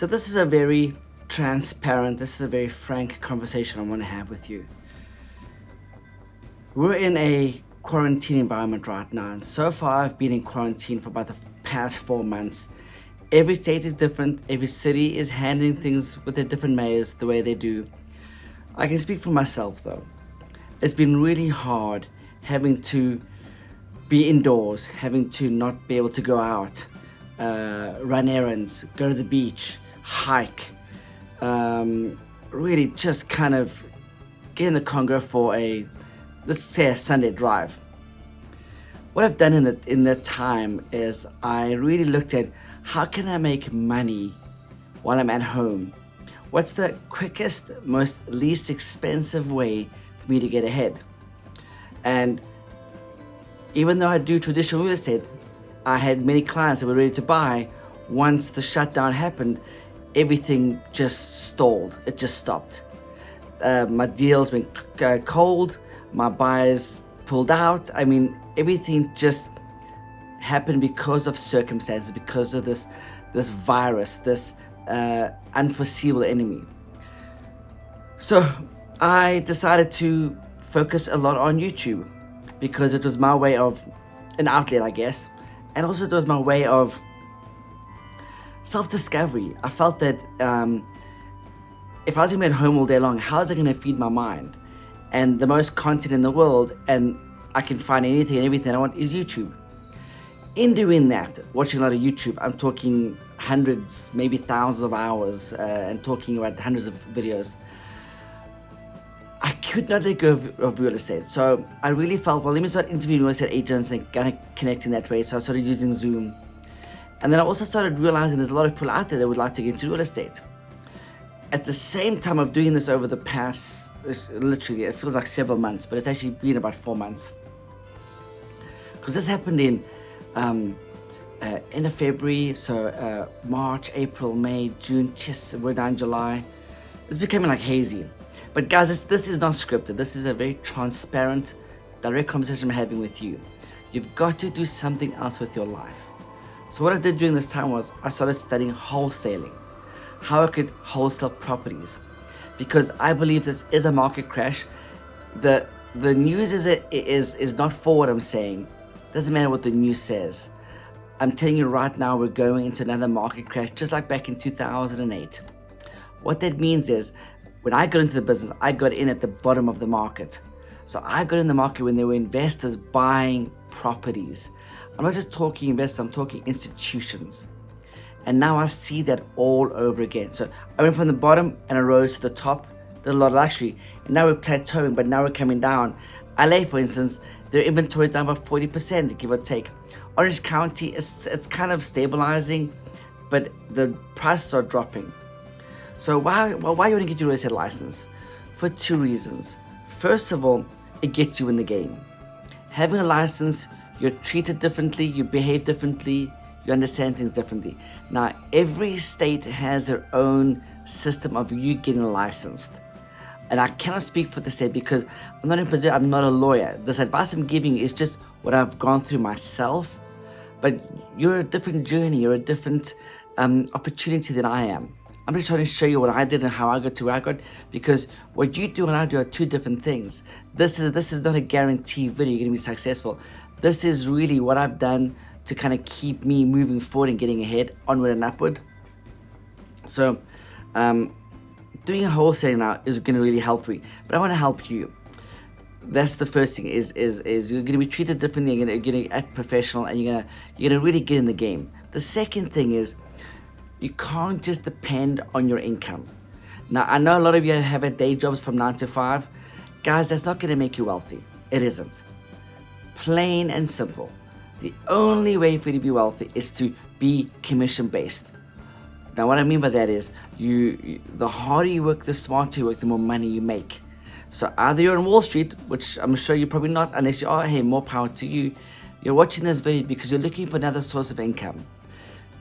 So this is a very transparent, this is a very frank conversation I want to have with you. We're in a quarantine environment right now, and so far I've been in quarantine for about the past 4 months. Every state is different, every city is handling things with their different mayors the way they do. I can speak for myself though. It's been really hard having to be indoors, having to not be able to go out, run errands, go to the beach, hike, really just kind of get in the Congo for let's say a Sunday drive. What I've done in that time is I really looked at how can I make money while I'm at home? What's the quickest, most least expensive way for me to get ahead? And even though I do traditional real estate, I had many clients that were ready to buy. Once the shutdown happened, everything just stalled. It just stopped. My deals went cold. My buyers pulled out. I mean, everything just happened because of circumstances, because of this virus, this unforeseeable enemy. So I decided to focus a lot on YouTube because it was my way of an outlet, I guess, and also it was my way of self-discovery. I felt that if I was going to be at home all day long, how is it going to feed my mind? And the most content in the world, and I can find anything and everything I want, is YouTube. In doing that, watching a lot of YouTube, I'm talking hundreds, maybe thousands of hours, and talking about hundreds of videos, I could not let go of real estate. So I really felt, well, let me start interviewing real estate agents and kind of connecting that way. So I started using Zoom. And then I also started realizing there's a lot of people out there that would like to get into real estate. At the same time of doing this over the past, literally, it feels like several months, but it's actually been about 4 months. Because this happened in end of February, so March, April, May, June, we're now in July. It's becoming like hazy. But guys, this is not scripted. This is a very transparent, direct conversation I'm having with you. You've got to do something else with your life. So what I did during this time was I started studying wholesaling, how I could wholesale properties, because I believe this is a market crash. The news is not for what I'm saying. Doesn't matter what the news says. I'm telling you right now, we're going into another market crash, just like back in 2008. What that means is, when I got into the business, I got in at the bottom of the market. So I got in the market when there were investors buying properties. I'm not just talking investors, I'm talking institutions. And now I see that all over again. So I went from the bottom and I rose to the top, did a lot of luxury, and now we're plateauing, but now we're coming down. LA, for instance, their inventory is down by 40%, give or take. Orange County, it's kind of stabilizing, but the prices are dropping. So why you want to get your real estate license? For 2 reasons. First of all, it gets you in the game. Having a license, you're treated differently, you behave differently, you understand things differently. Now, every state has their own system of you getting licensed. And I cannot speak for the state because I'm not in position, I'm not a lawyer. This advice I'm giving you is just what I've gone through myself. But you're a different journey, you're a different opportunity than I am. I'm just trying to show you what I did and how I got to where I got, because what you do and I do are 2 different things. This is not a guarantee video you're going to be successful. This is really what I've done to kind of keep me moving forward and getting ahead, onward and upward. So doing a wholesaling now is going to really help me, but I want to help you. That's the first thing is you're going to be treated differently, you're going to act professional, and you're going to really get in the game. The second thing is, you can't just depend on your income. Now, I know a lot of you have day jobs from 9 to 5. Guys, that's not going to make you wealthy. It isn't. Plain and simple. The only way for you to be wealthy is to be commission-based. Now, what I mean by that is, the harder you work, the smarter you work, the more money you make. So either you're on Wall Street, which I'm sure you're probably not, unless you are, hey, more power to you. You're watching this video because you're looking for another source of income.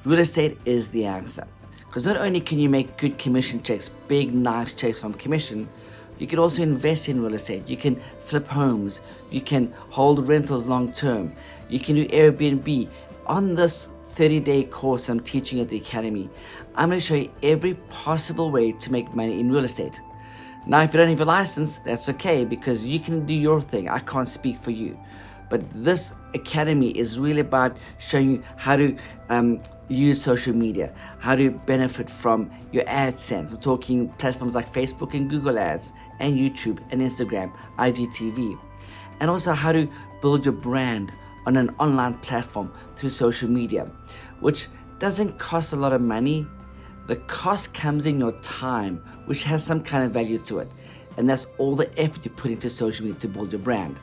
Real estate is the answer. Because not only can you make good commission checks, big, nice checks from commission, you can also invest in real estate. You can flip homes. You can hold rentals long term. You can do Airbnb. On this 30-day course I'm teaching at the Academy, I'm going to show you every possible way to make money in real estate. Now, if you don't have a license, that's okay, because you can do your thing. I can't speak for you. But this Academy is really about showing you how to use social media, how to benefit from your AdSense. I'm talking platforms like Facebook and Google Ads, and YouTube and Instagram, IGTV. And also how to build your brand on an online platform through social media, which doesn't cost a lot of money. The cost comes in your time, which has some kind of value to it. And that's all the effort you put into social media to build your brand.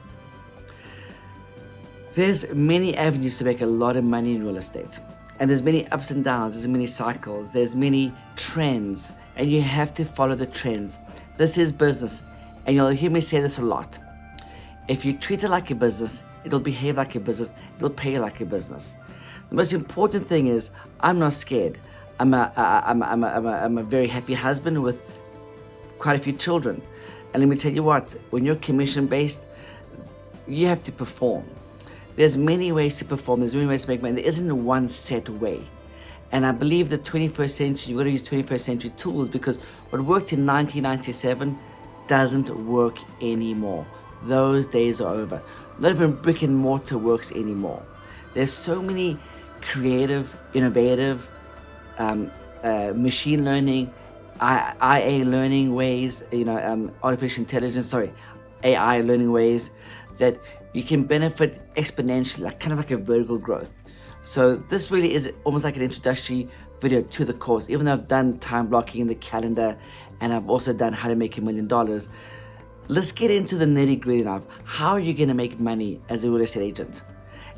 There's many avenues to make a lot of money in real estate. And there's many ups and downs, there's many cycles, there's many trends, and you have to follow the trends. This is business, and you'll hear me say this a lot. If you treat it like a business, it'll behave like a business, it'll pay you like a business. The most important thing is, I'm not scared. I'm a very happy husband with quite a few children. And let me tell you what, when you're commission-based, you have to perform. There's many ways to perform, there's many ways to make money. There isn't one set way. And I believe the 21st century, you've got to use 21st century tools, because what worked in 1997 doesn't work anymore. Those days are over. Not even brick and mortar works anymore. There's so many creative, innovative, machine learning, IA learning ways, artificial intelligence, AI learning ways that you can benefit exponentially, kind of like a vertical growth. So this really is almost like an introductory video to the course, even though I've done time blocking in the calendar and I've also done how to make $1 million. Let's get into the nitty gritty now. How are you going to make money as a real estate agent?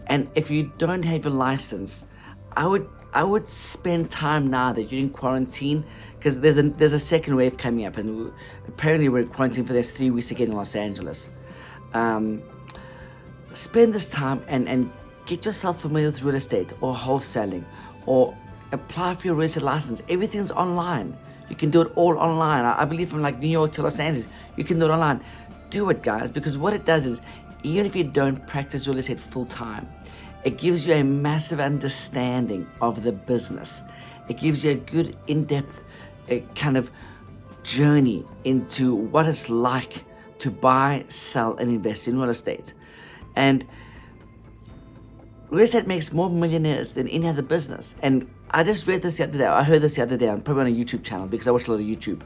And if you don't have your license, I would spend time now that you're in quarantine, because there's a second wave coming up, and apparently we're quarantined for the next 3 weeks again in Los Angeles. Spend this time and get yourself familiar with real estate or wholesaling, or apply for your real estate license. Everything's online. You can do it all online. I believe from like New York to Los Angeles, you can do it online. Do it, guys, because what it does is, even if you don't practice real estate full time, it gives you a massive understanding of the business. It gives you a good in-depth kind of journey into what it's like to buy, sell, and invest in real estate. And real estate makes more millionaires than any other business. And I just read this the other day. I heard this the other day, probably on a YouTube channel, because I watch a lot of YouTube.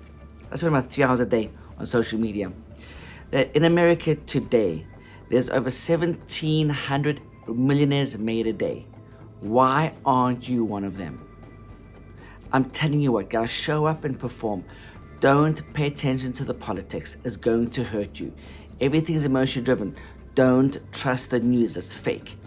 I spend about 3 hours a day on social media. That in America today, there's over 1,700 millionaires made a day. Why aren't you one of them? I'm telling you what, guys, show up and perform. Don't pay attention to the politics. It's going to hurt you. Everything is emotion driven. Don't trust the news. It's fake.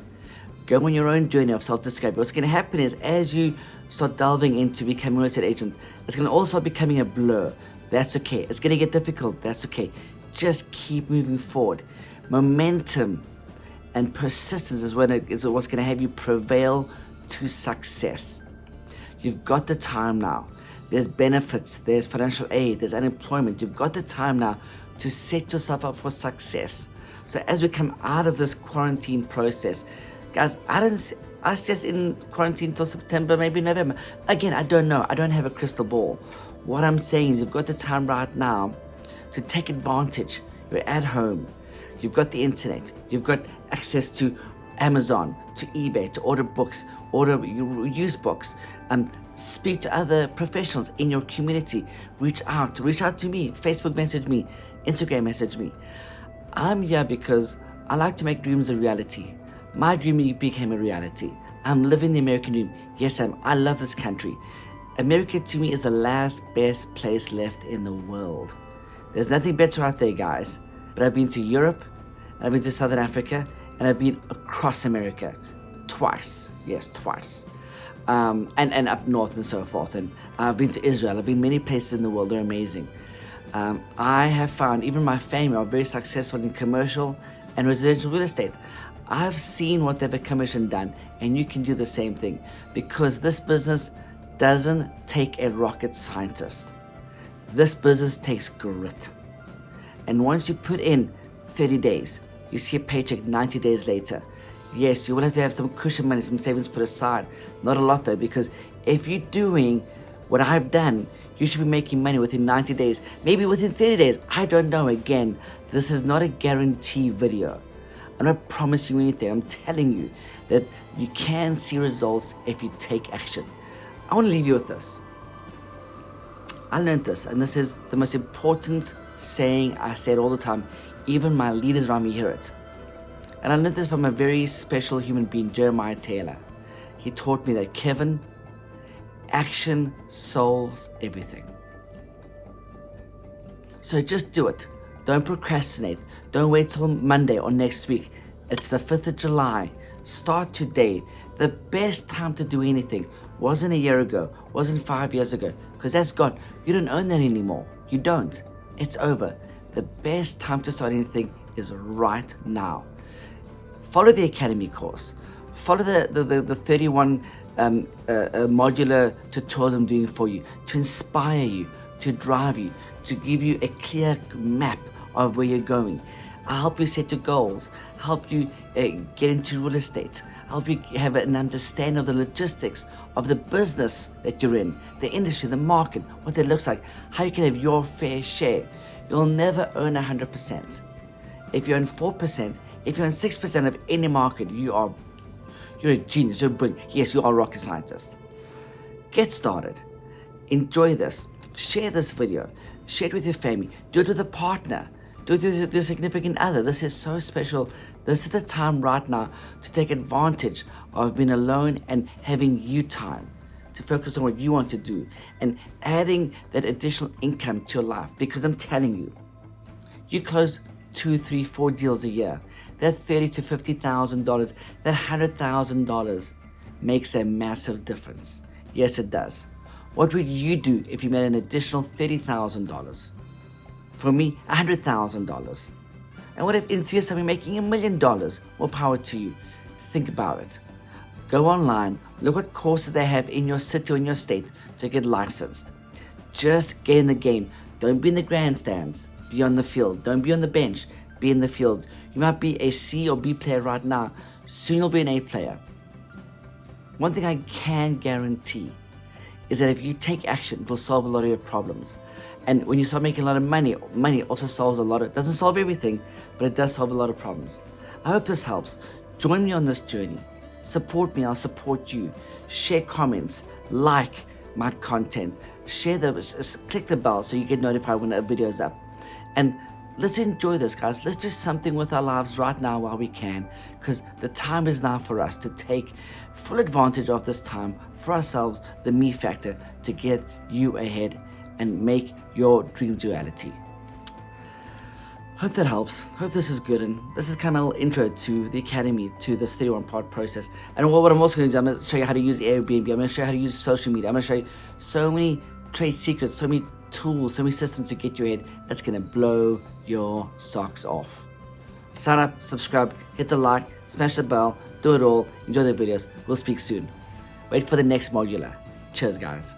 Go on your own journey of self-discovery. What's going to happen is, as you start delving into becoming a real estate agent, it's going to all start becoming a blur. That's okay. It's going to get difficult. That's okay. Just keep moving forward. Momentum and persistence is what's going to have you prevail to success. You've got the time now. There's benefits, there's financial aid, there's unemployment. You've got the time now to set yourself up for success. So as we come out of this quarantine process, guys, I stay in quarantine till September, maybe November. Again, I don't know. I don't have a crystal ball. What I'm saying is, you've got the time right now to take advantage. You're at home. You've got the internet. You've got access to Amazon, to eBay, to order books, order used books, speak to other professionals in your community. Reach out to me. Facebook message me. Instagram message me. I'm here because I like to make dreams a reality. My dream became a reality. I'm living the American dream. Yes, I love this country. America to me is the last best place left in the world. There's nothing better out there, guys. But I've been to Europe, I've been to Southern Africa, and I've been across America twice. Yes, twice. And up north and so forth. And I've been to Israel. I've been many places in the world. They're amazing. I have found even my family are very successful in commercial and residential real estate. I've seen what they've accomplished and done, and you can do the same thing, because this business doesn't take a rocket scientist. This business takes grit. And once you put in 30 days, you see a paycheck 90 days later. Yes, you will have to have some cushion money, some savings put aside. Not a lot though, because if you're doing what I've done, you should be making money within 90 days, maybe within 30 days. I don't know. Again, this is not a guarantee video. I'm not promising you anything. I'm telling you that you can see results if you take action. I want to leave you with this. I learned this, and this is the most important saying I say it all the time. Even my leaders around me hear it. And I learned this from a very special human being, Jeremiah Taylor. He taught me that, Kevin, action solves everything. So just do it. Don't procrastinate. Don't wait till Monday or next week. It's the 5th of July. Start today. The best time to do anything wasn't a year ago, wasn't 5 years ago, because that's gone. You don't own that anymore. You don't. It's over. The best time to start anything is right now. Follow the Academy course. Follow the 31 modular tutorials I'm doing for you to inspire you, to drive you, to give you a clear map of where you're going. I'll help you set your goals, help you get into real estate, help you have an understanding of the logistics of the business that you're in, the industry, the market, what it looks like, how you can have your fair share. You'll never earn 100%. If you earn 4%, if you earn 6% of any market, you're a genius, you're brilliant. Yes, you are a rocket scientist. Get started. Enjoy this. Share this video. Share it with your family. Do it with a partner. Do it with your significant other. This is so special. This is the time right now to take advantage of being alone and having you time to focus on what you want to do and adding that additional income to your life. Because I'm telling you, you close 2, 3, 4 deals a year. That $30,000 to $50,000, that $100,000 makes a massive difference. Yes, it does. What would you do if you made an additional $30,000? For me, $100,000. And what if in 3 years time you're making $1 million? More power to you. Think about it. Go online, look what courses they have in your city or in your state to get licensed. Just get in the game. Don't be in the grandstands. Be on the field. Don't be on the bench. Be in the field. You might be a C or B player right now. Soon you'll be an A player. One thing I can guarantee is that if you take action, it will solve a lot of your problems. And when you start making a lot of money, money also solves a lot of, doesn't solve everything, but it does solve a lot of problems. I hope this helps. Join me on this journey. Support me, I'll support you. Share comments, like my content, click the bell so you get notified when a video is up. And let's enjoy this, guys. Let's do something with our lives right now while we can, because the time is now for us to take full advantage of this time for ourselves, the me factor, to get you ahead and make your dreams reality. Hope that helps. Hope this is good. And this is kind of a little intro to the Academy, to this 31-part process. And what I'm also going to do, I'm going to show you how to use Airbnb. I'm going to show you how to use social media. I'm going to show you so many trade secrets, so many tools, so many systems to get you ahead. That's going to blow your socks off. Sign up, subscribe, hit the like, smash the bell, do it all. Enjoy the videos. We'll speak soon. Wait for the next modular. Cheers, guys.